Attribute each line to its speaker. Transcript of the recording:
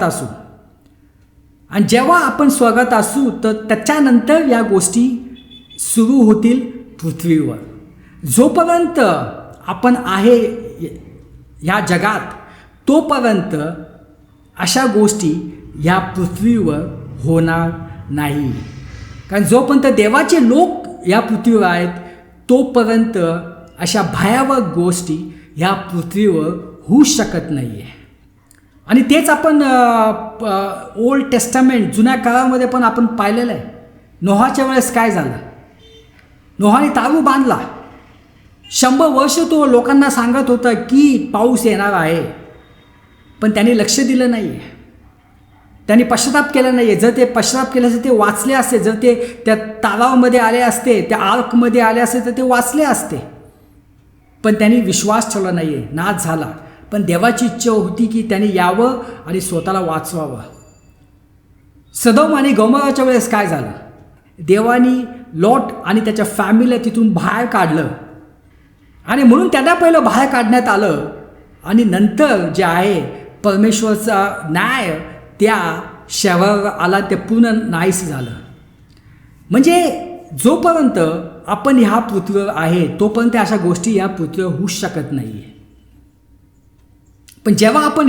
Speaker 1: असू आणि जेव्हा आपण स्वर्गात असू तर त्याच्यानंतर या गोष्टी सुरू होतील पृथ्वीवर. जोपर्यंत आपण आहे ह्या जगात तोपर्यंत अशा गोष्टी ह्या पृथ्वीवर होणार नाही. कारण जोपर्यंत देवाचे लोक या पृथ्वीवर आहेत तोपर्यंत अशा भयावह गोष्टी ह्या पृथ्वीवर होऊ शकत नाही आहे. आणि तेच आपण ओल्ड टेस्टामेंट जुन्या काळामध्ये पण आपण पाहिलेलं आहे. नोहाच्या वेळेस काय झालं? नोहाने तारू बांधला. 100 वर्ष तो लोकांना सांगत होता की पाऊस येणार आहे, पण त्यांनी लक्ष दिलं नाही आहे. त्यांनी पश्चाताप केला नाही आहे. जर ते पश्चाताप केले असते ते वाचले असते. जर ते त्या तालावामध्ये आले असते, त्या आर्कमध्ये आले असते तर ते वाचले असते. पण त्यांनी विश्वास ठेवला नाही आहे, नाश झाला. पण देवाची इच्छा होती की त्यांनी यावं आणि स्वतःला वाचवावं. सदोम आणि गमोराच्या वेळेस काय झालं? देवानी लॉट आणि त्याच्या फॅमिलीला तिथून बाहेर काढलं आणि म्हणून त्यांना पहिलं बाहेर काढण्यात आलं आणि नंतर जे आहे परमेश्वरचा न्याय त्या शहरावर आला, ते पूर्ण नाहीस झालं. म्हणजे जोपर्यंत आपण ह्या पृथ्वीवर आहे तोपर्यंत अशा गोष्टी ह्या पृथ्वीवर होऊ शकत नाही आहे. पण जेव्हा आपण